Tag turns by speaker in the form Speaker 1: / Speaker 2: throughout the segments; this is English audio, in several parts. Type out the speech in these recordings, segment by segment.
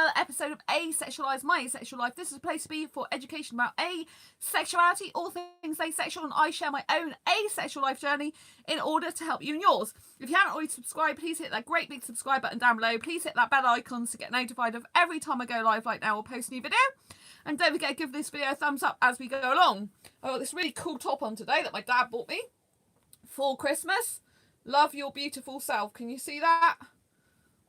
Speaker 1: another episode of Asexualise, my asexual life. This is a place to be for education about asexuality, all things asexual, and I share my own asexual life journey in order to help you in yours. If you haven't already subscribed, please hit that great big subscribe button down below. Please hit that bell icon to get notified of every time I go live like now or post a new video. And don't forget to give this video a thumbs up as we go along. I've got this really cool top on today that my dad bought me for Christmas. Love your beautiful self. Can you see that?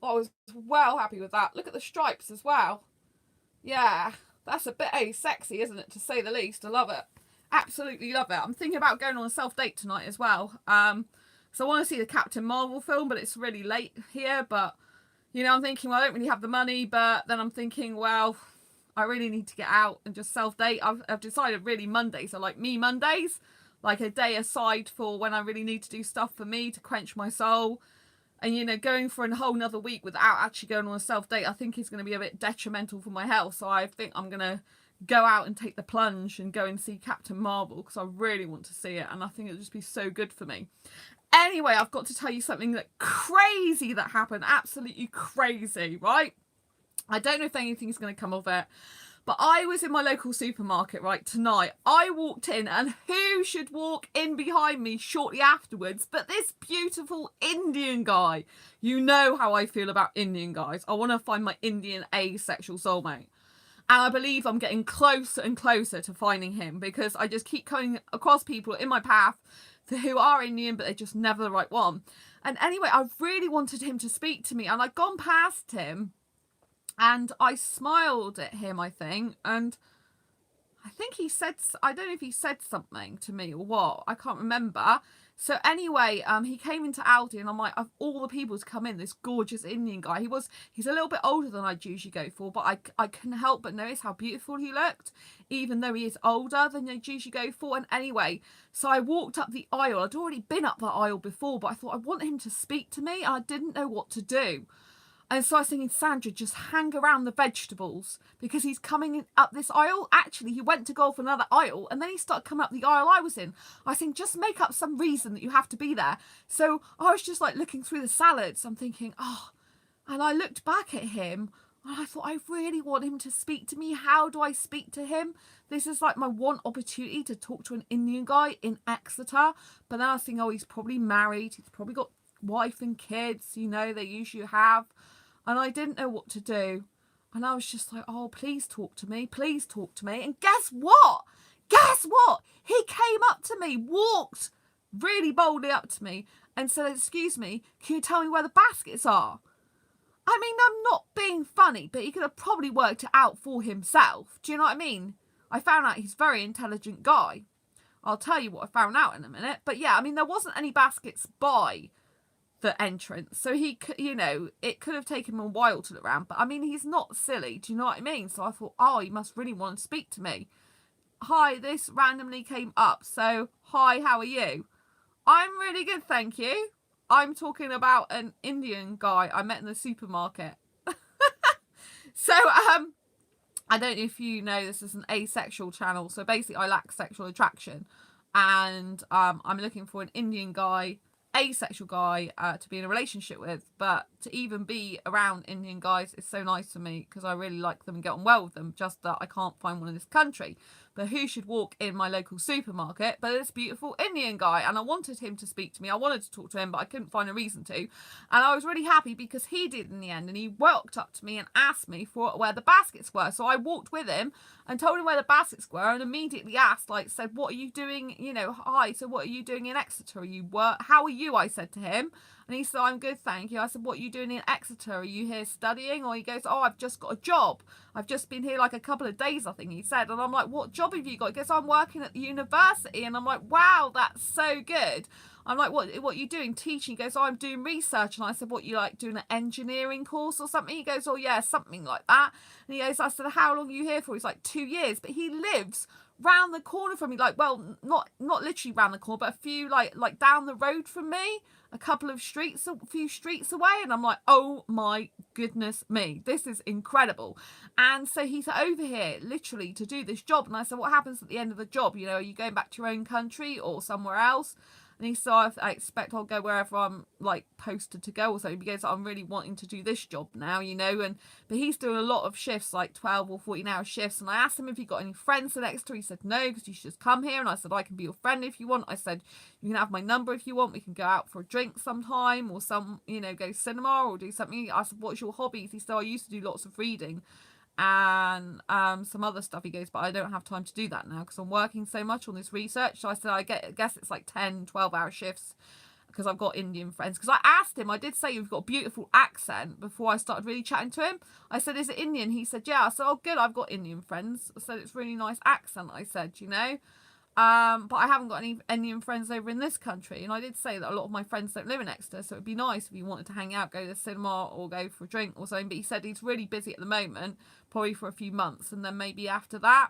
Speaker 1: I was well happy with that. Look at the stripes as well. Yeah, that's a bit sexy, isn't it, to say the least. I love it. Absolutely love it. I'm thinking about going on a self-date tonight as well. So I want to see the Captain Marvel film, but it's really late here. But, you know, I'm thinking, well, I don't really have the money. But then I'm thinking, well, I really need to get out and just self-date. I've decided really Mondays are like me Mondays. Like a day aside for when I really need to do stuff for me to quench my soul. And, you know, going for a whole nother week without actually going on a self-date, I think is going to be a bit detrimental for my health. So I think I'm going to go out and take the plunge and go and see Captain Marvel because I really want to see it. And I think it'll just be so good for me. Anyway, I've got to tell you something that crazy that happened. Absolutely crazy, right? I don't know if anything's going to come of it. But I was in my local supermarket, right, tonight. I walked in, and who should walk in behind me shortly afterwards but this beautiful Indian guy. You know how I feel about Indian guys. I want to find my Indian asexual soulmate. And I believe I'm getting closer and closer to finding him because I just keep coming across people in my path who are Indian, but they're just never the right one. And anyway, I really wanted him to speak to me, and I'd gone past him. And I smiled at him, I think, and I think he said, I don't know if he said something to me or what, I can't remember. So anyway, he came into Aldi, and I'm like, of all the people to come in, this gorgeous Indian guy, he's a little bit older than I'd usually go for, but I couldn't help but notice how beautiful he looked, even though he is older than I'd usually go for. And anyway, so I walked up the aisle. I'd already been up that aisle before, but I thought I want him to speak to me, and I didn't know what to do. And so I was thinking, Sandra, just hang around the vegetables because he's coming up this aisle. Actually, he went to go off another aisle and then he started coming up the aisle I was in. I was thinking, just make up some reason that you have to be there. So I was just like looking through the salads. I'm thinking, oh, and I looked back at him and I thought, I really want him to speak to me. How do I speak to him? This is like my one opportunity to talk to an Indian guy in Exeter. But then I was thinking, oh, he's probably married. He's probably got wife and kids, you know, they usually have. And I didn't know what to do. And I was just like, oh, please talk to me. Please talk to me. And guess what? Guess what? He came up to me, walked really boldly up to me and said, excuse me, can you tell me where the baskets are? I mean, I'm not being funny, but he could have probably worked it out for himself. Do you know what I mean? I found out he's a very intelligent guy. I'll tell you what I found out in a minute. But yeah, I mean, there wasn't any baskets by the entrance, so he could, you know, it could have taken him a while to look around, but I mean, he's not silly, do you know what I mean? So I thought, oh, he must really want to speak to me. Hi, this randomly came up, so hi, how are you? I'm really good, thank you. I'm talking about an Indian guy I met in the supermarket. So I don't know if you know, this is an asexual channel, so basically I lack sexual attraction, and I'm looking for an Indian guy, asexual guy, to be in a relationship with. But to even be around Indian guys is so nice for me because I really like them and get on well with them, just that I can't find one in this country. But who should walk in my local supermarket but this beautiful Indian guy? And I wanted him to speak to me. I wanted to talk to him, but I couldn't find a reason to. And I was really happy because he did in the end, and he walked up to me and asked me for where the baskets were. So I walked with him and told him where the baskets were, and immediately asked, like, said, what are you doing? You know, hi, so what are you doing in Exeter? How are you? I said to him. And he said, I'm good, thank you. I said, what are you doing in Exeter? Are you here studying? Or he goes, oh, I've just got a job. I've just been here like a couple of days, I think he said. And I'm like, what job have you got? He goes, I'm working at the university. And I'm like, wow, that's so good. I'm like, what are you doing? Teaching? He goes, oh, I'm doing research. And I said, what, you like doing an engineering course or something? He goes, oh, yeah, something like that. And he goes, I said, how long are you here for? He's like, 2 years. But he lives round the corner from me, like, well, not literally round the corner, but a few like down the road from me, a few streets away. And I'm like, oh my goodness me, this is incredible. And so he's over here literally to do this job. And I said, what happens at the end of the job? You know, are you going back to your own country or somewhere else? And And he said, I expect I'll go wherever I'm like posted to go or something, because I'm really wanting to do this job now, you know. And but he's doing a lot of shifts, like 12 or 14-hour shifts. And I asked him if he got any friends in extra. He said no, because you should just come here. And I said I can be your friend if you want. I said you can have my number if you want. We can go out for a drink sometime, or you know, go cinema or do something. I said, what's your hobbies? He said I used to do lots of reading and some other stuff. He goes, but I don't have time to do that now because I'm working so much on this research. So I said, I guess it's like 10-12 hour shifts because I've got Indian friends. Because I asked him, I did say you've got a beautiful accent before I started really chatting to him. I said, is it Indian? He said, yeah. I said, oh good, I've got Indian friends. I said, it's really nice accent, I said, you know. But I haven't got any Indian friends over in this country. And I did say that a lot of my friends don't live in Exeter, so it'd be nice if you wanted to hang out, go to the cinema or go for a drink or something. But he said he's really busy at the moment, probably for a few months, and then maybe after that.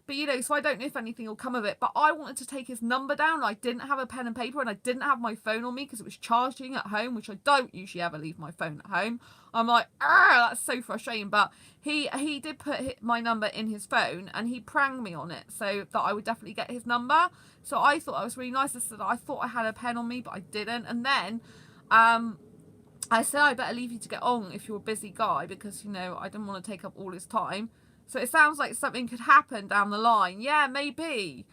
Speaker 1: But, you know, so I don't know if anything will come of it. But I wanted to take his number down. I didn't have a pen and paper, and I didn't have my phone on me because it was charging at home, which I don't usually ever leave my phone at home. I'm like, that's so frustrating. But he did put my number in his phone, and he pranged me on it so that I would definitely get his number. So I thought that was really nice. I said I thought I had a pen on me, but I didn't. And then I said I better leave you to get on if you're a busy guy, because, you know, I didn't want to take up all his time. So it sounds like something could happen down the line. Yeah, maybe.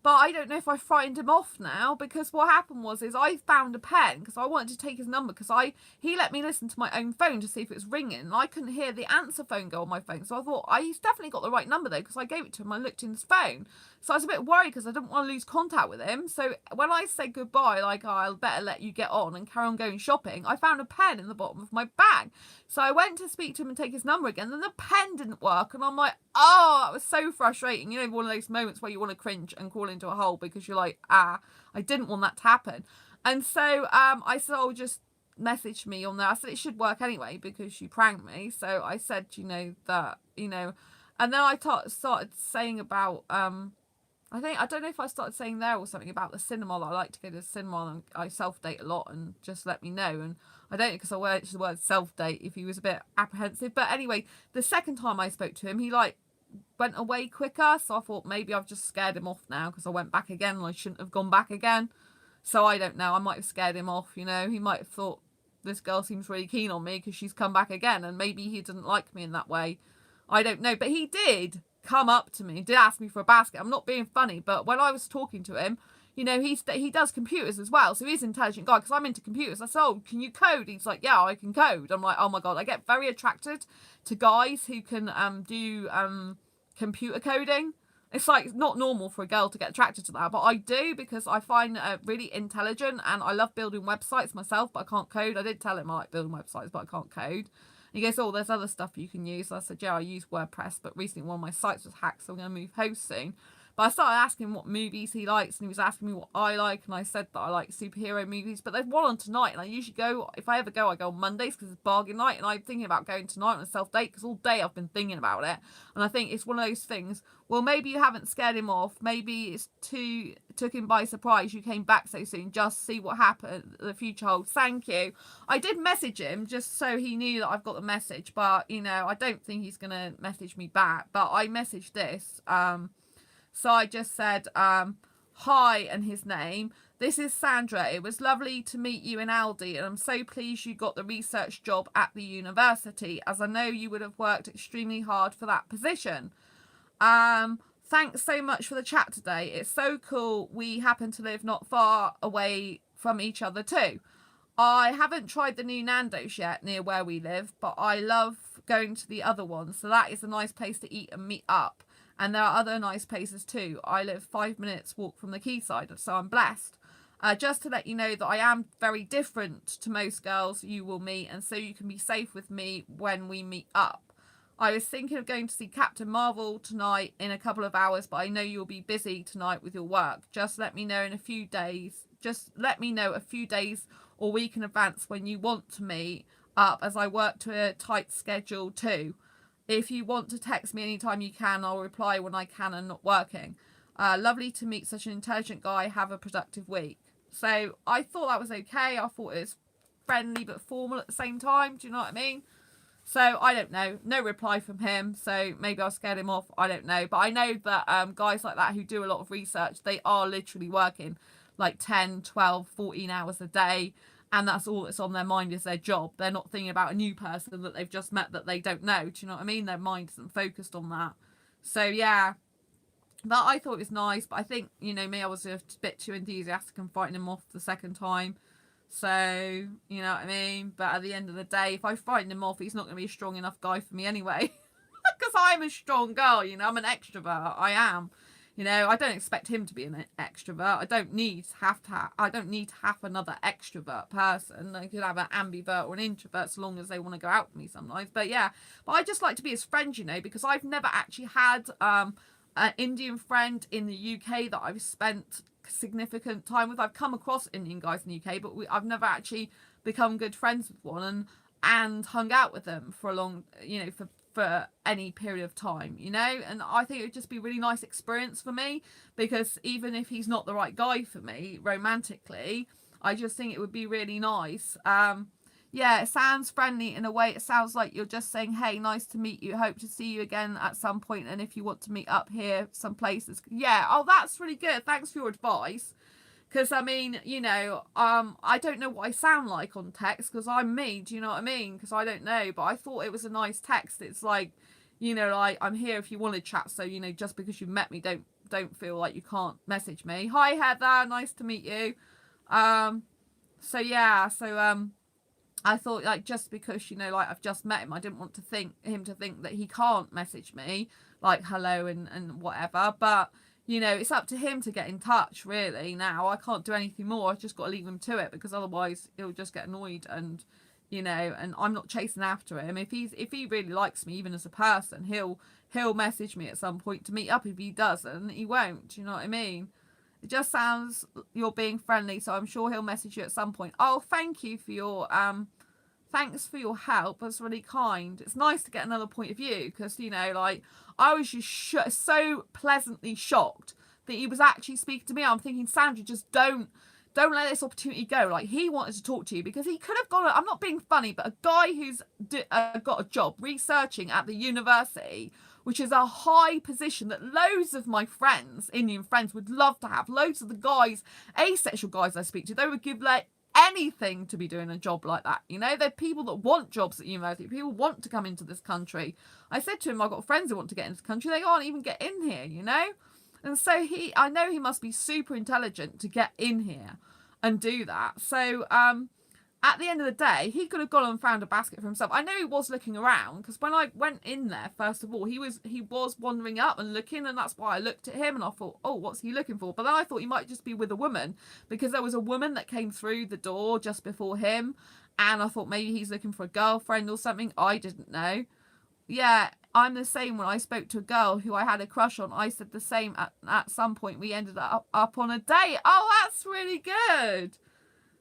Speaker 1: But I don't know if I frightened him off now, because what happened was I found a pen because I wanted to take his number, because he let me listen to my own phone to see if it was ringing, and I couldn't hear the answer phone go on my phone. So I thought he's definitely got the right number though, because I gave it to him. I looked in his phone. So I was a bit worried because I didn't want to lose contact with him. So when I said goodbye, like, I'll better let you get on and carry on going shopping, I found a pen in the bottom of my bag. So I went to speak to him and take his number again, and the pen didn't work. And I'm like, oh, that was so frustrating. You know, one of those moments where you want to cringe and crawl into a hole because you're like, I didn't want that to happen. And so I said, oh, just message me on there. I said it should work anyway because you pranked me. So I said, you know, that, you know, and then I started saying about, I don't know if I started saying there or something about the cinema, that I like to go to the cinema and I self-date a lot, and just let me know. And I don't know, because I went to the word self-date if he was a bit apprehensive. But anyway, the second time I spoke to him, he like went away quicker. So I thought maybe I've just scared him off now, because I went back again and I shouldn't have gone back again. So I don't know, I might have scared him off, you know. He might have thought this girl seems really keen on me because she's come back again, and maybe he didn't like me in that way. I don't know, but he did come up to me, did ask me for a basket. I'm not being funny, but when I was talking to him, you know, he does computers as well, so he's an intelligent guy, because I'm into computers. I said, oh, can you code? He's like, yeah, I can code. I'm like, oh my god, I get very attracted to guys who can do computer coding. It's like not normal for a girl to get attracted to that, but I do, because I find really intelligent, and I love building websites myself, but I can't code. I did tell him I like building websites, but I can't code. He goes, oh, there's other stuff you can use. I said, yeah, I use WordPress, but recently one of my sites was hacked, so I'm going to move host soon. But I started asking him what movies he likes, and he was asking me what I like, and I said that I like superhero movies. But there's one on tonight, and I usually go, if I ever go, I go on Mondays because it's bargain night, and I'm thinking about going tonight on a self-date, because all day I've been thinking about it. And I think it's one of those things, well, maybe you haven't scared him off, maybe it's took him by surprise you came back so soon. Just see what happened, the future holds. Thank you. I did message him just so he knew that I've got the message, but, you know, I don't think he's going to message me back. But I messaged this, so I just said, hi, and his name. This is Sandra. It was lovely to meet you in Aldi, and I'm so pleased you got the research job at the university, as I know you would have worked extremely hard for that position. Thanks so much for the chat today. It's so cool we happen to live not far away from each other too. I haven't tried the new Nando's yet near where we live, but I love going to the other ones, so that is a nice place to eat and meet up. And there are other nice places too. I live 5 minutes walk from the quayside, so I'm blessed. Just to let you know that I am very different to most girls you will meet, and so you can be safe with me when we meet up. I was thinking of going to see Captain Marvel tonight in a couple of hours, but I know you'll be busy tonight with your work. Just let me know in a few days. Just let me know a few days or week in advance when you want to meet up, as I work to a tight schedule too. If you want to text me anytime you can, I'll reply when I can and not working. Lovely to meet such an intelligent guy. Have a productive week. So I thought that was okay. I thought it was friendly but formal at the same time. Do you know what I mean? So I don't know. No reply from him. So maybe I scared him off. I don't know. But I know that guys like that who do a lot of research, they are literally working like 10, 12, 14 hours a day, and that's all that's on their mind is their job. They're not thinking about a new person that they've just met that they don't know. Do you know what I mean? Their mind isn't focused on that. So yeah, but I thought it was nice. But I think, you know, me, I was a bit too enthusiastic and fighting him off the second time. So, you know what I mean? But at the end of the day, if I frighten him off, he's not going to be a strong enough guy for me anyway. Because I'm a strong girl, you know, I'm an extrovert. I am. You know, I don't expect him to be an extrovert. I don't need to have another extrovert person. I could have an ambivert or an introvert so long as they want to go out with me sometimes. But yeah, but I just like to be his friend, you know, because I've never actually had an Indian friend in the UK that I've spent significant time with. I've come across Indian guys in the UK, but I've never actually become good friends with one and hung out with them for a long, you know, for any period of time, you know. And I think it would just be a really nice experience for me, because even if he's not the right guy for me romantically, I just think it would be really nice. Yeah, it sounds friendly in a way. It sounds like you're just saying, hey, nice to meet you, hope to see you again at some point, and if you want to meet up here some places. Yeah, oh, that's really good, thanks for your advice. Because, I mean, you know, I don't know what I sound like on text because I'm me, do you know what I mean? Because I don't know, but I thought it was a nice text. It's like, you know, like, I'm here if you want to chat. So, you know, just because you met me, don't feel like you can't message me. Hi, Heather, nice to meet you. So, yeah, so, I thought, like, just because, you know, like, I've just met him, I didn't want him to think that he can't message me, like, hello and whatever, but... You know, it's up to him to get in touch, really, now. I can't do anything more. I've just got to leave him to it, because otherwise he'll just get annoyed and, you know, and I'm not chasing after him. If he really likes me, even as a person, he'll message me at some point to meet up. If he doesn't, he won't. Do you know what I mean? It just sounds you're being friendly, so I'm sure he'll message you at some point. Oh, thank you for your, thanks for your help. That's really kind. It's nice to get another point of view, because, you know, like, I was just so pleasantly shocked that he was actually speaking to me. I'm thinking, Sandra, just don't let this opportunity go. Like, he wanted to talk to you because he could have gone, I'm not being funny, but a guy who's got a job researching at the university, which is a high position that loads of my friends, Indian friends, would love to have. Loads of the guys, asexual guys I speak to, they would give, like, anything to be doing a job like that. You know, they're people that want jobs at university. People want to come into this country. I said to him, I've got friends who want to get into the country. They can't even get in here, you know. And so I know he must be super intelligent to get in here and do that. So at the end of the day, he could have gone and found a basket for himself. I know he was looking around, because when I went in there, first of all, he was wandering up and looking, and that's why I looked at him and I thought, oh, what's he looking for? But then I thought he might just be with a woman, because there was a woman that came through the door just before him, and I thought maybe he's looking for a girlfriend or something. I didn't know. Yeah, I'm the same. When I spoke to a girl who I had a crush on, I said the same. At some point we ended up on a date. Oh, that's really good.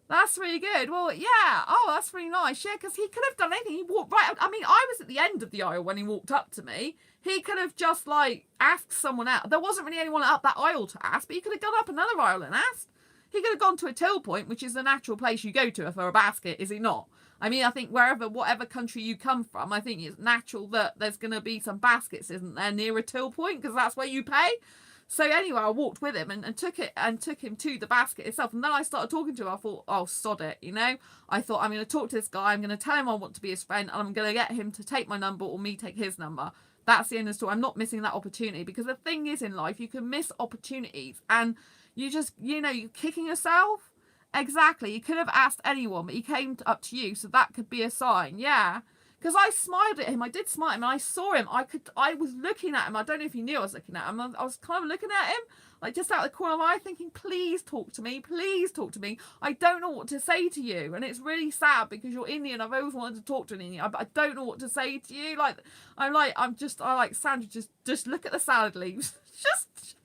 Speaker 1: That's really good. Well, yeah. Oh, that's really nice. Yeah, because he could have done anything. He walked right up. I mean, I was at the end of the aisle when he walked up to me. He could have just, like, asked someone out. There wasn't really anyone up that aisle to ask, but he could have gone up another aisle and asked. He could have gone to a till point, which is the natural place you go to for a basket, is it not? I mean, I think whatever country you come from, I think it's natural that there's going to be some baskets, isn't there, near a till point, because that's where you pay. So anyway, I walked with him and took him to the basket itself. And then I started talking to him. I thought, oh, sod it, you know. I thought, I'm going to talk to this guy. I'm going to tell him I want to be his friend. And I'm going to get him to take my number or me take his number. That's the end of the story. I'm not missing that opportunity. Because the thing is, in life, you can miss opportunities. And you just, you know, you're kicking yourself. Exactly. You could have asked anyone, but he came up to you. So that could be a sign. Yeah. Because I smiled at him. I did smile at him. And I saw him. I was looking at him. I don't know if he knew I was looking at him. I was kind of looking at him, like, just out of the corner of my eye, thinking, please talk to me. Please talk to me. I don't know what to say to you. And it's really sad because you're Indian. I've always wanted to talk to an Indian. But I don't know what to say to you. Like, I like, Sandra, just look at the salad leaves. Just...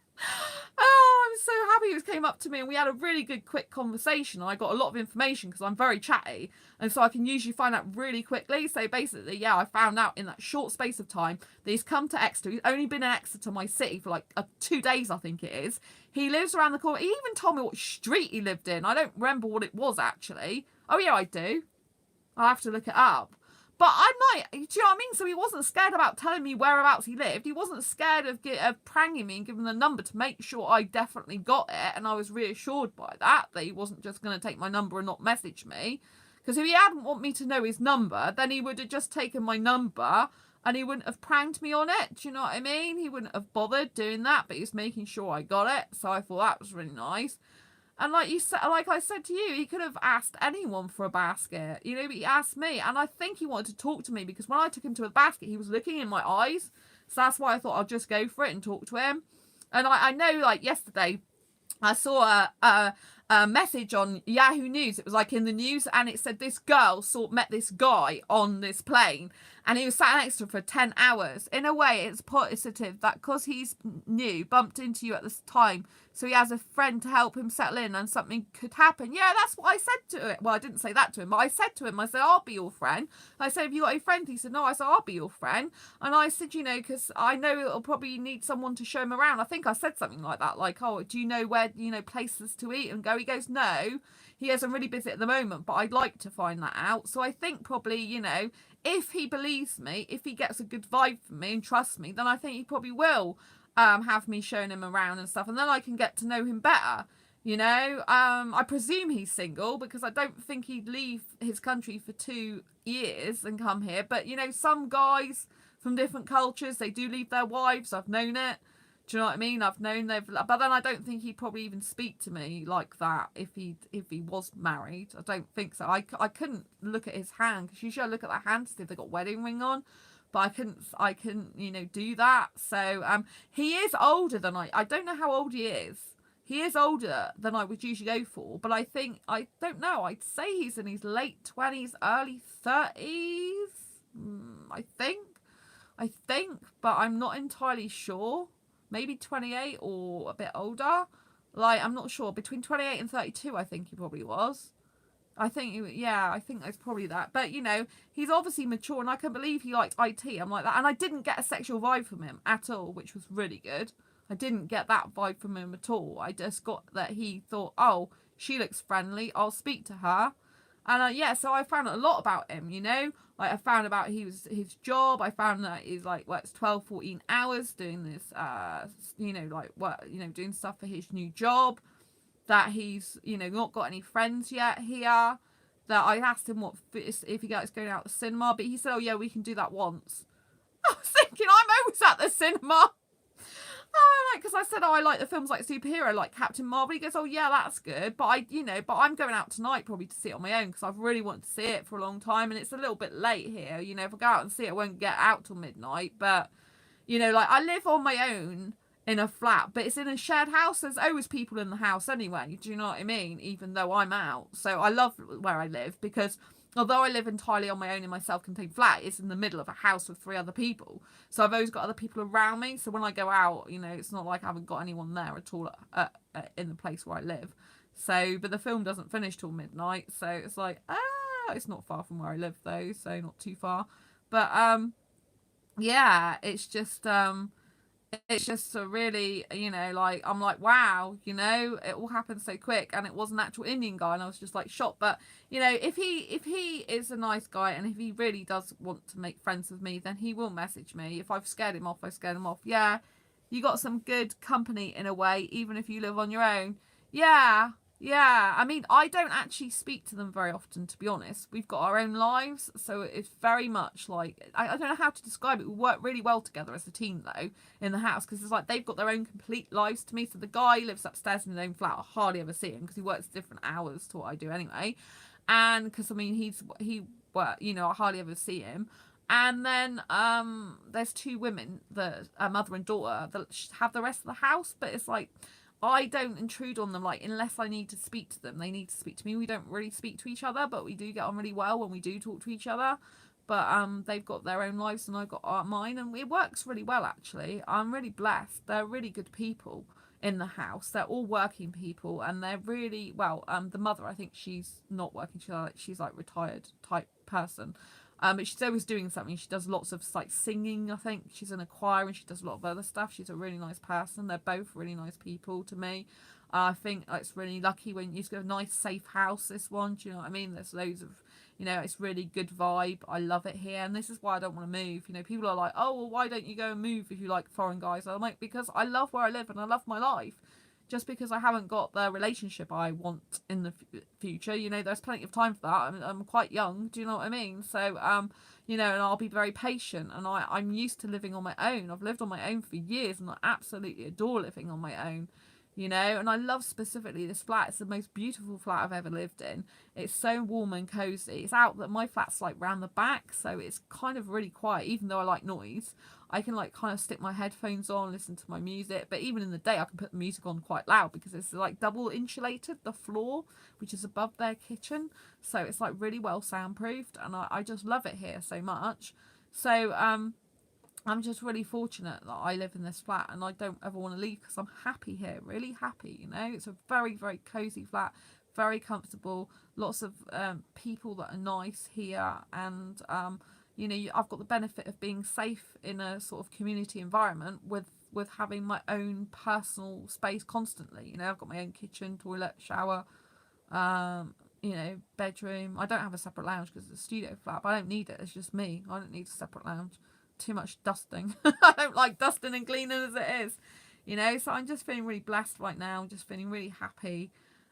Speaker 1: Oh, I'm so happy he came up to me and we had a really good quick conversation. I got a lot of information because I'm very chatty, and so I can usually find out really quickly. So basically, yeah, I found out in that short space of time that he's come to Exeter. He's only been in Exeter, my city, for like 2 days, I think it is. He lives around the corner. He even told me what street he lived in. I don't remember what it was, actually. Oh yeah, I do. I'll have to look it up. But I'm like, do you know what I mean? So he wasn't scared about telling me whereabouts he lived. He wasn't scared of pranking me and giving the number to make sure I definitely got it. And I was reassured by that he wasn't just going to take my number and not message me. Because if he hadn't want me to know his number, then he would have just taken my number and he wouldn't have pranked me on it. Do you know what I mean? He wouldn't have bothered doing that, but he was making sure I got it. So I thought that was really nice. And like I said to you, he could have asked anyone for a basket, you know, but he asked me. And I think he wanted to talk to me because when I took him to a basket, he was looking in my eyes. So that's why I thought I'll just go for it and talk to him. And I know, like, yesterday, I saw a message on Yahoo News. It was like in the news, and it said this girl met this guy on this plane, and he was sat next to her for 10 hours. In a way, it's positive that because he's new, bumped into you at this time, so he has a friend to help him settle in and something could happen. Yeah, that's what I said to it. Well, I didn't say that to him, but I said to him, I said, I'll be your friend. I said, have you got a friend? He said, no. I said, I'll be your friend. And I said, you know, because I know it'll probably need someone to show him around. I think I said something like that, like, oh, do you know where, you know, places to eat and go? He goes, no. He isn't really busy at the moment, but I'd like to find that out. So I think probably, you know, if he believes me, if he gets a good vibe from me and trusts me, then I think he probably will have me showing him around and stuff, and then I can get to know him better, you know. I presume he's single because I don't think he'd leave his country for 2 years and come here. But, you know, some guys from different cultures, they do leave their wives. I've known it. Do you know what I mean? I've known they've, but then I don't think he'd probably even speak to me like that if he was married. I don't think so. I couldn't look at his hand, because usually I look at the hand to see if they got wedding ring on, but I couldn't, you know, do that. So he is older than I don't know how old he is. He is older than I would usually go for, but I don't know. I'd say he's in his late 20s, early 30s. I think, but I'm not entirely sure. Maybe 28 or a bit older. Like, I'm not sure. Between 28 and 32, I think he probably was. I think that's probably that. But, you know, he's obviously mature, and I can believe he liked IT. I'm like that. And I didn't get a sexual vibe from him at all, which was really good. I didn't get that vibe from him at all. I just got that he thought, oh, she looks friendly, I'll speak to her. And so I found a lot about him, you know. Like, I found about his job. I found that he's like works 12, 14 hours doing this, you know, like work, you know, doing stuff for his new job. That he's, you know, not got any friends yet here. That I asked him if he gets going out to the cinema, but he said, oh yeah, we can do that once. I was thinking, I'm always at the cinema. Because I said, oh, I like the films like superhero, like Captain Marvel. He goes, oh yeah, that's good, but I'm going out tonight probably to see it on my own, because I've really wanted to see it for a long time, and it's a little bit late here. You know, if I go out and see it, I won't get out till midnight. But, you know, like, I live on my own in a flat, but it's in a shared house. There's always people in the house anyway. Do you know what I mean? Even though I'm out, so I love where I live, because although I live entirely on my own in my self-contained flat, it's in the middle of a house with 3 other people. So I've always got other people around me. So when I go out, you know, it's not like I haven't got anyone there at all in the place where I live. So, but the film doesn't finish till midnight. So it's like, it's not far from where I live though. So not too far. But, yeah, it's just a really, you know, like, I'm like, wow, you know, it all happened so quick, and it was an actual Indian guy, and I was just like shocked. But, you know, if he is a nice guy, and if he really does want to make friends with me, then he will message me. If I've scared him off, I scared him off. Yeah, you got some good company in a way, even if you live on your own. Yeah. I mean, I don't actually speak to them very often, to be honest. We've got our own lives, so it's very much like, I don't know how to describe it. We work really well together as a team, though, in the house, because it's like they've got their own complete lives to me. So the guy lives upstairs in his own flat. I hardly ever see him, because he works different hours to what I do anyway. And because, I mean, you know, I hardly ever see him. And then there's 2 women, a mother and daughter, that have the rest of the house, but it's like, I don't intrude on them, like, unless I need to speak to them. They need to speak to me. We don't really speak to each other, but we do get on really well when we do talk to each other. But they've got their own lives, and I've got mine, and it works really well, actually. I'm really blessed. They're really good people in the house. They're all working people, and they're really, well, the mother, I think she's not working. She's like retired type person. But she's always doing something. She does lots of like singing, I think. She's in a choir, and she does a lot of other stuff. She's a really nice person. They're both really nice people to me. I think it's really lucky when you've got a nice, safe house, this one. Do you know what I mean? There's loads of, You know, it's really good vibe. I love it here, and this is why I don't want to move. You know, people are like, oh, well, why don't you go and move if you like foreign guys? I'm like, because I love where I live and I love my life. Just because I haven't got the relationship I want in the future, you know, there's plenty of time for that. I'm quite young, do you know what I mean? So, you know, and I'll be very patient, and I'm used to living on my own. I've lived on my own for years, and I absolutely adore living on my own. You know, and I love specifically this flat. It's the most beautiful flat I've ever lived in. It's so warm and cozy. It's out that my flat's like round the back, so it's kind of really quiet. Even though I like noise, I can like kind of stick my headphones on, listen to my music. But even in the day, I can put the music on quite loud because it's like double insulated, the floor, which is above their kitchen. So it's like really well soundproofed, and I just love it here so much. So I'm just really fortunate that I live in this flat, and I don't ever want to leave because I'm happy here, really happy, you know. It's a very, very cozy flat, very comfortable, lots of people that are nice here, and you know, I've got the benefit of being safe in a sort of community environment with having my own personal space constantly. You know, I've got my own kitchen, toilet, shower, you know, bedroom. I don't have a separate lounge because it's a studio flat, but I don't need it. It's just me. I don't need a separate lounge. Too much dusting. I don't like dusting and cleaning as it is, you know. So I'm just feeling really blessed right now, just feeling really happy.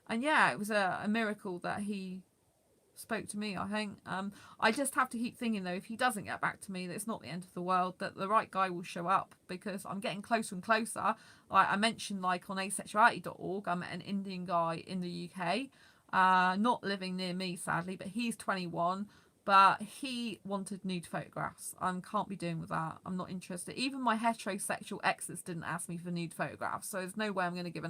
Speaker 1: And yeah, it was a miracle that he spoke to me, I think. I just have to keep thinking, though, if he doesn't get back to me, that it's not the end of the world, that the right guy will show up, because I'm getting closer and closer. Like I mentioned, like on asexuality.org, I met an Indian guy in the UK, not living near me sadly, but he's 21. But he wanted nude photographs. I can't be doing with that. I'm not interested. Even my heterosexual exes didn't ask me for nude photographs. So there's no way I'm going to give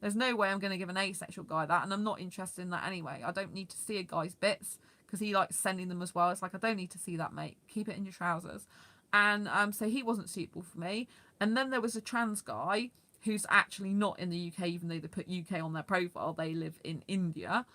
Speaker 1: there's no way I'm going to give an asexual guy that. And I'm not interested in that anyway. I don't need to see a guy's bits because he likes sending them as well. It's like, I don't need to see that, mate. Keep it in your trousers. And so he wasn't suitable for me. And then there was a trans guy who's actually not in the UK, even though they put UK on their profile. They live in India.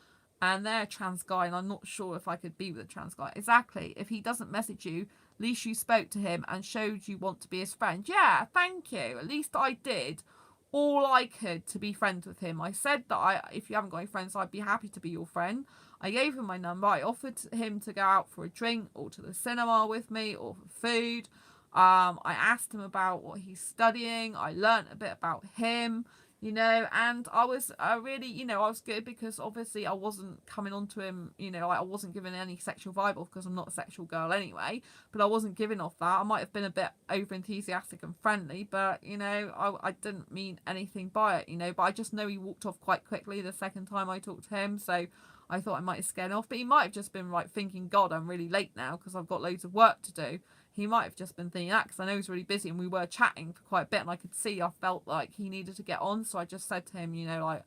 Speaker 1: And they're a trans guy, and I'm not sure if I could be with a trans guy. Exactly. If he doesn't message you, at least you spoke to him and showed you want to be his friend. Yeah, thank you. At least I did all I could to be friends with him. I said that if you haven't got any friends, I'd be happy to be your friend. I gave him my number. I offered him to go out for a drink or to the cinema with me or for food. I asked him about what he's studying. I learnt a bit about him. You know, and I was really, you know, I was good because obviously I wasn't coming on to him, you know, I wasn't giving any sexual vibe off because I'm not a sexual girl anyway, but I wasn't giving off that. I might have been a bit over enthusiastic and friendly, but, you know, I didn't mean anything by it, you know, but I just know he walked off quite quickly the second time I talked to him, so I thought I might have scared him off, but he might have just been like thinking, God, I'm really late now because I've got loads of work to do. He might have just been thinking that because I know he's really busy, and we were chatting for quite a bit, and I could see I felt like he needed to get on, so I just said to him, you know, like,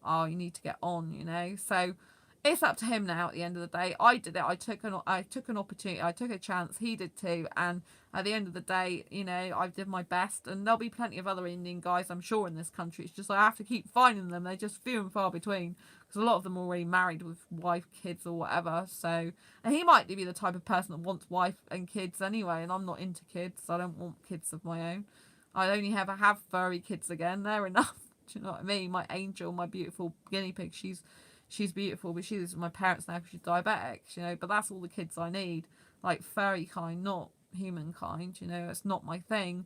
Speaker 1: oh, you need to get on, you know. So it's up to him now at the end of the day. I did it. I took an opportunity. I took a chance. He did too. And at the end of the day, you know, I did my best, and there'll be plenty of other Indian guys, I'm sure, in this country. It's just I have to keep finding them. They're just few and far between, because a lot of them are already married with wife, kids or whatever. So, and he might be the type of person that wants wife and kids anyway, and I'm not into kids. I don't want kids of my own. I only ever have furry kids again. They're enough. Do you know what I mean? My angel, my beautiful guinea pig, she's beautiful, but she lives with my parents now because she's diabetic, you know, but that's all the kids I need. Like furry kind, not human kind, you know, it's not my thing.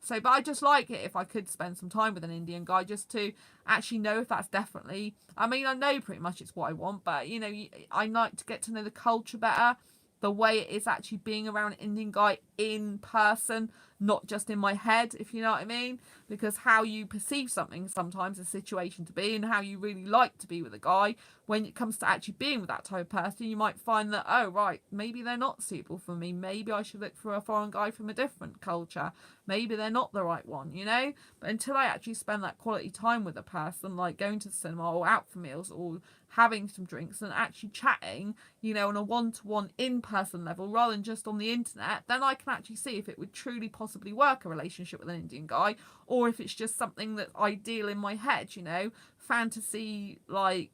Speaker 1: So, but I just like it if I could spend some time with an Indian guy just to actually know if that's definitely, I mean, I know pretty much it's what I want, but, you know, I like to get to know the culture better, the way it is actually being around an Indian guy in person, not just in my head, if you know what I mean, because how you perceive something sometimes, a situation to be, and how you really like to be with a guy, when it comes to actually being with that type of person, you might find that, oh right, maybe they're not suitable for me, maybe I should look for a foreign guy from a different culture, maybe they're not the right one, you know. But until I actually spend that quality time with a person, like going to the cinema or out for meals or having some drinks and actually chatting, you know, on a one-to-one in-person level rather than just on the internet, then I can actually see if it would truly possibly work, a relationship with an Indian guy, or if it's just something that's ideal in my head, you know, fantasy like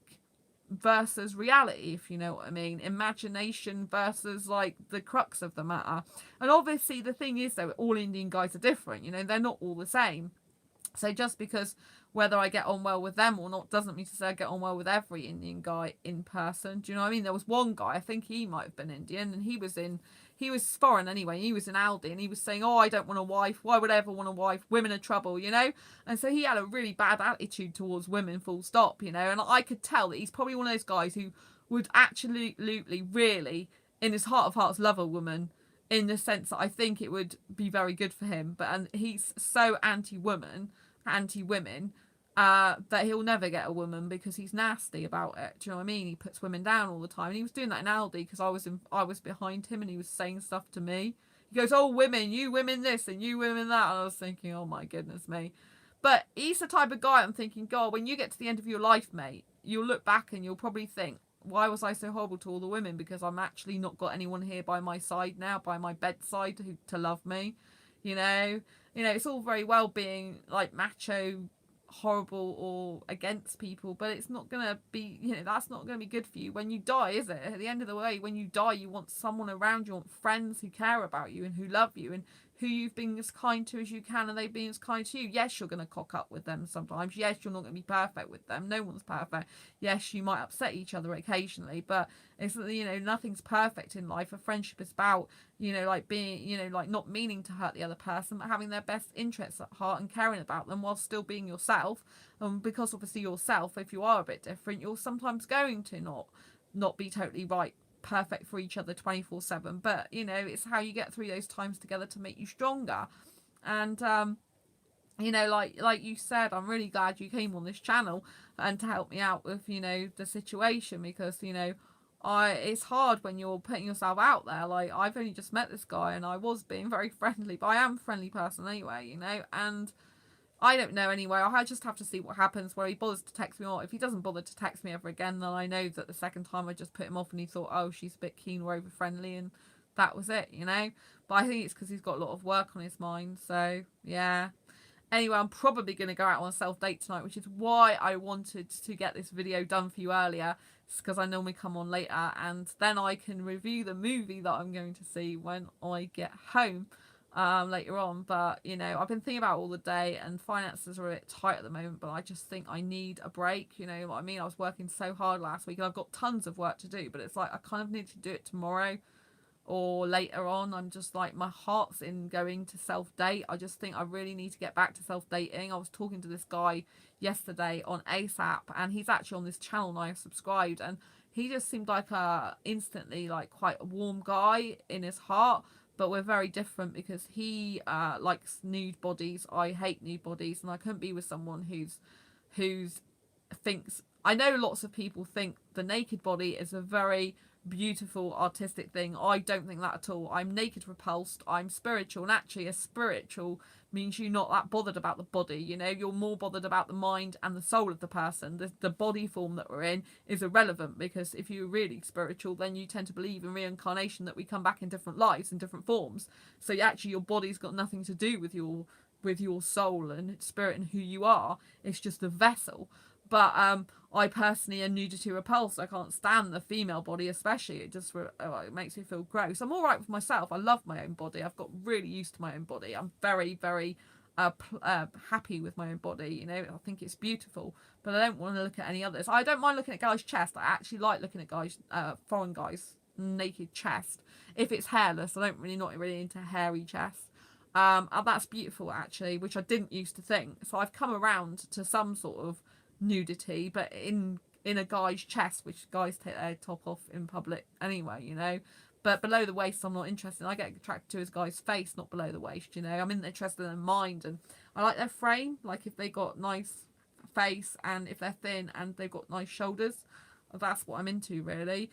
Speaker 1: versus reality, if you know what I mean, imagination versus like the crux of the matter. And obviously the thing is though, all Indian guys are different, you know, they're not all the same. So just because whether I get on well with them or not doesn't mean to say I get on well with every Indian guy in person. Do you know what I mean? There was one guy, I think he might have been Indian, and he was foreign anyway. He was in Aldi, and he was saying, "Oh, I don't want a wife. Why would I ever want a wife? Women are trouble," you know. And so he had a really bad attitude towards women, full stop, you know. And I could tell that he's probably one of those guys who would absolutely, really, in his heart of hearts, love a woman. In the sense that I think it would be very good for him, and he's so anti-women, that he'll never get a woman because he's nasty about it. Do you know what I mean? He puts women down all the time, and he was doing that in Aldi because I was behind him, and he was saying stuff to me. He goes, "Oh, women, you women this and you women that," and I was thinking, "Oh my goodness me." But he's the type of guy I'm thinking, God, when you get to the end of your life, mate, you'll look back and you'll probably think, why was I so horrible to all the women? Because I'm actually not got anyone here by my side now, by my bedside, to love me. You know, it's all very well being like macho, horrible, or against people, but it's not gonna be, that's not gonna be good for you when you die, is it? At the end of the day, when you die, you want someone around you, want friends who care about you and who love you and who you've been as kind to as you can, and they've been as kind to you. Yes, you're going to cock up with them sometimes. Yes, you're not going to be perfect with them. No one's perfect. Yes, you might upset each other occasionally, but it's, nothing's perfect in life. A friendship is about, like being, like not meaning to hurt the other person, but having their best interests at heart and caring about them while still being yourself. Because obviously yourself, if you are a bit different, you're sometimes going to not be totally right, perfect for each other 24/7, but it's how you get through those times together to make you stronger. And like you said, I'm really glad you came on this channel and to help me out with the situation, because it's hard when you're putting yourself out there. Like, I've only just met this guy and I was being very friendly, but I am a friendly person anyway, and I don't know anyway. I just have to see what happens, where he bothers to text me, or if he doesn't bother to text me ever again, then I know that the second time I just put him off and he thought, oh, she's a bit keen or over friendly, and that was it, But I think it's because he's got a lot of work on his mind. So yeah. Anyway, I'm probably going to go out on a self-date tonight, which is why I wanted to get this video done for you earlier. It's because I normally come on later, and then I can review the movie that I'm going to see when I get home later on. But I've been thinking about it all the day, and finances are a bit tight at the moment, but I just think I need a break. You know what I mean? I was working so hard last week and I've got tons of work to do, but it's like I kind of need to do it tomorrow or later on. I'm just like, my heart's in going to self-date. I just think I really need to get back to self-dating. I was talking to this guy yesterday on ASAP, and he's actually on this channel and I've subscribed, and he just seemed like instantly like quite a warm guy in his heart. But we're very different because he likes nude bodies. I hate nude bodies, and I couldn't be with someone who's thinks. I know lots of people think the naked body is a very beautiful artistic thing. I don't think that at all. I'm naked repulsed. I'm spiritual, and actually a spiritual means you're not that bothered about the body. You're more bothered about the mind and the soul of the person. The body form that we're in is irrelevant, because if you're really spiritual, then you tend to believe in reincarnation, that we come back in different lives, in different forms. So actually your body's got nothing to do with your soul and spirit and who you are. It's just a vessel. But I personally am nudity repulsed. I can't stand the female body, especially. It just it makes me feel gross. I'm all right with myself. I love my own body. I've got really used to my own body. I'm very, very happy with my own body. I think it's beautiful. But I don't want to look at any others. I don't mind looking at guys' chest. I actually like looking at guys, foreign guys' naked chest. If it's hairless, not really into hairy chest. And that's beautiful, actually, which I didn't used to think. So I've come around to some sort of nudity, but in a guy's chest, which guys take their top off in public anyway, but below the waist I'm not interested in. I get attracted to his guy's face, not below the waist. I'm interested in their mind, and I like their frame, like if they got nice face and if they're thin and they've got nice shoulders. That's what I'm into, really.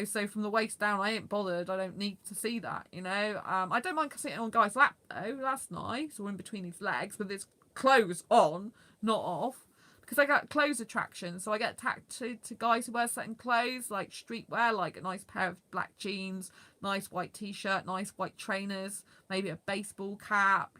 Speaker 1: So from the waist down, I ain't bothered. I don't need to see that. I don't mind sitting on a guy's lap though, that's nice, or in between his legs with his clothes on, not off. Because I got clothes attraction, so I get attracted to guys who wear certain clothes, like streetwear, like a nice pair of black jeans, nice white t-shirt, nice white trainers, maybe a baseball cap,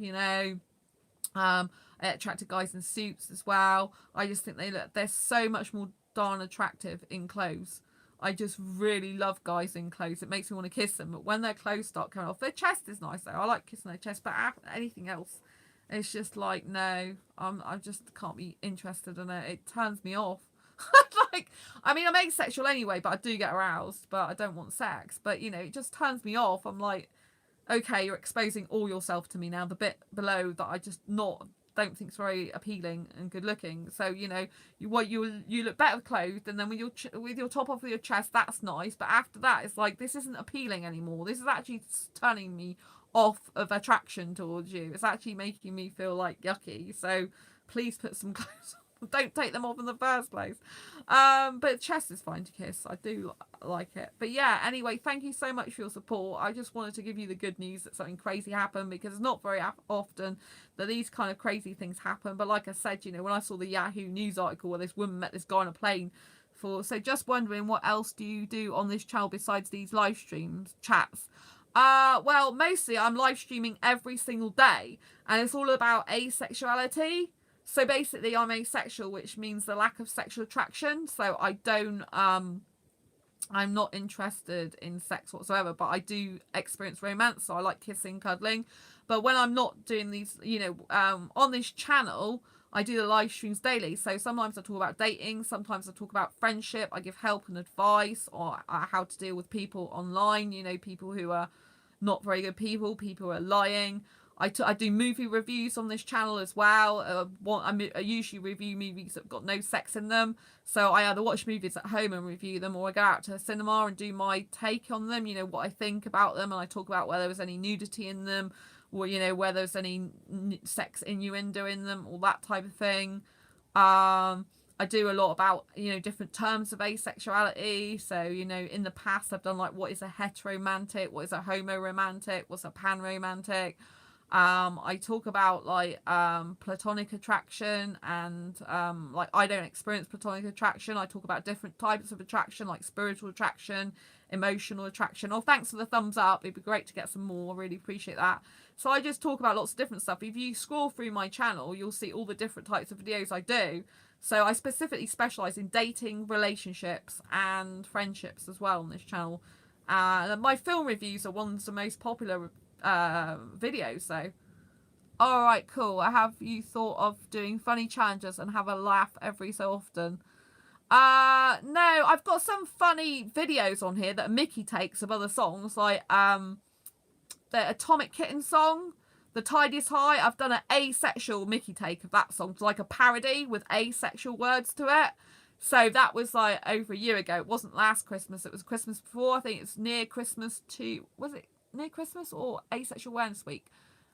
Speaker 1: I attract to guys in suits as well. I just think they're so much more darn attractive in clothes. I just really love guys in clothes. It makes me want to kiss them, but when their clothes start coming off, their chest is nice though. I like kissing their chest, but anything else It's just like, no, I just can't be interested in it. It turns me off. Like, I mean, I'm asexual anyway, but I do get aroused, but I don't want sex. But, you know, it just turns me off. I'm like, okay, you're exposing all yourself to me now. The bit below that I just don't think is very appealing and good looking. So, you know, you look better clothed, and then with your top off of your chest, that's nice. But after that, it's like, this isn't appealing anymore. This is actually turning me off of attraction towards you. It's actually making me feel like yucky. So please put some clothes on. Don't take them off in the first place. But chest is fine to kiss. I do like it. But yeah, anyway, thank you so much for your support. I just wanted to give you the good news that something crazy happened, because it's not very often that these kind of crazy things happen. But like I said, you know, when I saw the Yahoo News article where this woman met this guy on a plane so just wondering, what else do you do on this channel besides these live streams, chats? Well, mostly I'm live streaming every single day, and it's all about asexuality. So basically, I'm asexual, which means the lack of sexual attraction. So I don't, I'm not interested in sex whatsoever, but I do experience romance. So I like kissing, cuddling. But when I'm not doing these, you know, on this channel, I do the live streams daily. So sometimes I talk about dating, sometimes I talk about friendship. I give help and advice on how to deal with people online, you know, people who are not very good people who are lying. I do movie reviews on this channel as well. I usually review movies that have got no sex in them. So I either watch movies at home and review them, or I go out to the cinema and do my take on them, you know, what I think about them. And I talk about whether there's any nudity in them, or, you know, whether there's any sex innuendo in them, all that type of thing. I do a lot about, you know, different terms of asexuality. So, you know, in the past I've done like, what is a heteromantic, what is a homoromantic, what's a panromantic. I talk about like platonic attraction, and like I don't experience platonic attraction. I talk about different types of attraction, like spiritual attraction, emotional attraction. Oh, thanks for the thumbs up. It'd be great to get some more. I really appreciate that. So I just talk about lots of different stuff. If you scroll through my channel, you'll see all the different types of videos I do. So I specifically specialise in dating, relationships and friendships as well on this channel. My film reviews are ones of the most popular videos. So alright, cool. Have you thought of doing funny challenges and have a laugh every so often? No, I've got some funny videos on here that are Mickey takes of other songs, like the Atomic Kitten song, The Tidiest High. I've done an asexual Mickey take of that song. It's like a parody with asexual words to it. So that was like over a year ago. It wasn't last Christmas, it was Christmas before. I think it's near Christmas was it near Christmas or Asexual Awareness Week?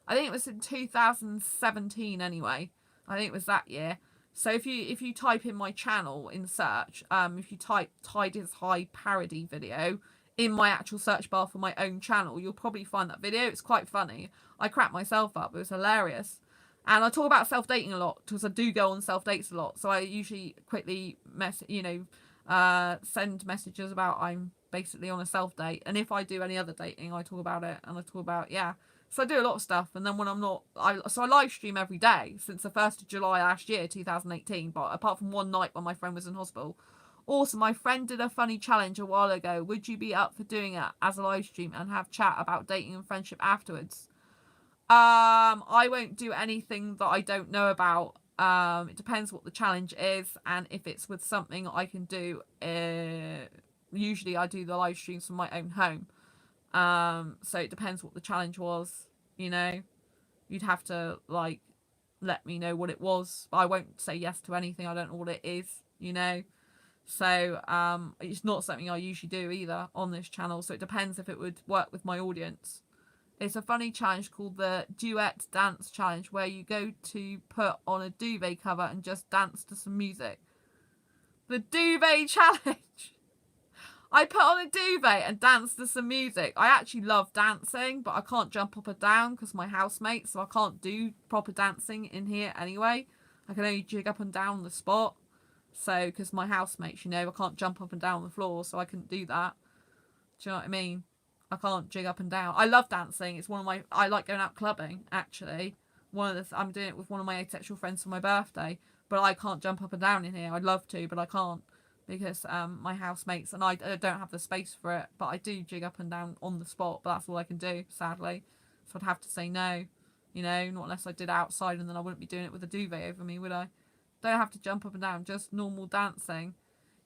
Speaker 1: I think it was in 2017 anyway. I think it was that year. So if you type in my channel in search, if you type Tidiest High parody video in my actual search bar for my own channel, you'll probably find that video. It's quite funny. I cracked myself up. It was hilarious. And I talk about self-dating a lot, because I do go on self-dates a lot. So I usually quickly send messages about I'm basically on a self-date. And if I do any other dating, I talk about it. And I talk about, yeah. So I do a lot of stuff. And then when I'm not, I live stream every day since the 1st of July last year, 2018. But apart from one night when my friend was in hospital. Also, my friend did a funny challenge a while ago. Would you be up for doing it as a live stream and have chat about dating and friendship afterwards? I won't do anything that I don't know about. It depends what the challenge is, and if it's with something I can do. Usually I do the live streams from my own home. So it depends what the challenge was, you know. You'd have to like let me know what it was. But I won't say yes to anything I don't know what it is, you know. So it's not something I usually do either on this channel. So it depends if it would work with my audience. It's a funny challenge called the Duet Dance Challenge, where you go to put on a duvet cover and just dance to some music. The Duvet Challenge! I put on a duvet and dance to some music. I actually love dancing, but I can't jump up and down because my housemate, so I can't do proper dancing in here anyway. I can only jig up and down on the spot. So, because my housemates, you know, I can't jump up and down on the floor, so I couldn't do that. Do you know what I mean? I can't jig up and down. I love dancing. It's one of my... I like going out clubbing, actually. I'm doing it with one of my asexual friends for my birthday. But I can't jump up and down in here. I'd love to, but I can't. Because my housemates and I don't have the space for it. But I do jig up and down on the spot. But that's all I can do, sadly. So I'd have to say no. You know, not unless I did outside, and then I wouldn't be doing it with a duvet over me, would I? Don't have to jump up and down, just normal dancing.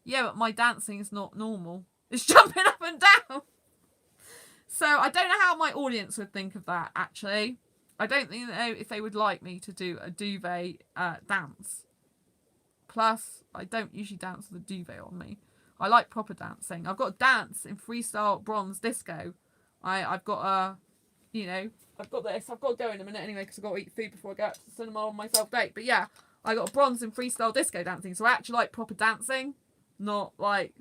Speaker 1: Yeah, but my dancing is not normal. It's jumping up and down. So I don't know how my audience would think of that, actually. I don't know if they would like me to do a duvet dance. Plus, I don't usually dance with a duvet on me. I like proper dancing. I've got to dance in freestyle bronze disco. I've got a, you know, I've got this. I've got to go in a minute anyway because I've got to eat food before I go out to the cinema on my self-date. But yeah, I got a bronze in freestyle disco dancing. So I actually like proper dancing. Not like,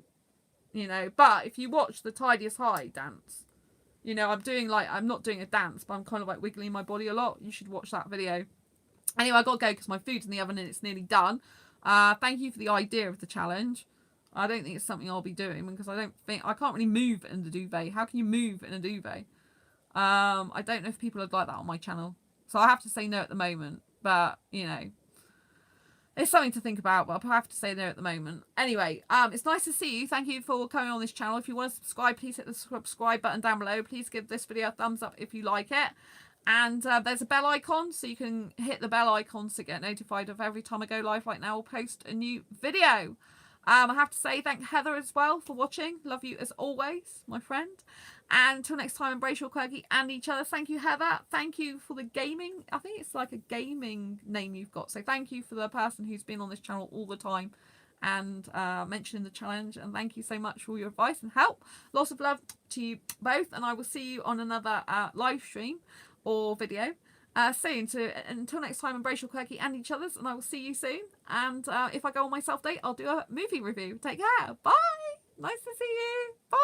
Speaker 1: you know, but if you watch the Tidiest High dance, you know, I'm not doing a dance, but I'm kind of like wiggling my body a lot. You should watch that video. Anyway, I got to go because my food's in the oven and it's nearly done. Thank you for the idea of the challenge. I don't think it's something I'll be doing because I can't really move in the duvet. How can you move in a duvet? I don't know if people would like that on my channel. So I have to say no at the moment. But, you know, it's something to think about, but I have to say no at the moment. Anyway, it's nice to see you. Thank you for coming on this channel. If you want to subscribe, please hit the subscribe button down below. Please give this video a thumbs up if you like it. And there's a bell icon, so you can hit the bell icon to get notified of every time I go live right now or post a new video. I have to say thank Heather as well for watching. Love you as always, my friend. And until next time, embrace your quirky and each other. Thank you, Heather. Thank you for the gaming. I think it's like a gaming name you've got. So thank you for the person who's been on this channel all the time and mentioning the challenge. And thank you so much for all your advice and help. Lots of love to you both. And I will see you on another live stream or video soon. So until next time, embrace your quirky and each other's. And I will see you soon. And if I go on my self-date, I'll do a movie review. Take care. Bye. Nice to see you. Bye.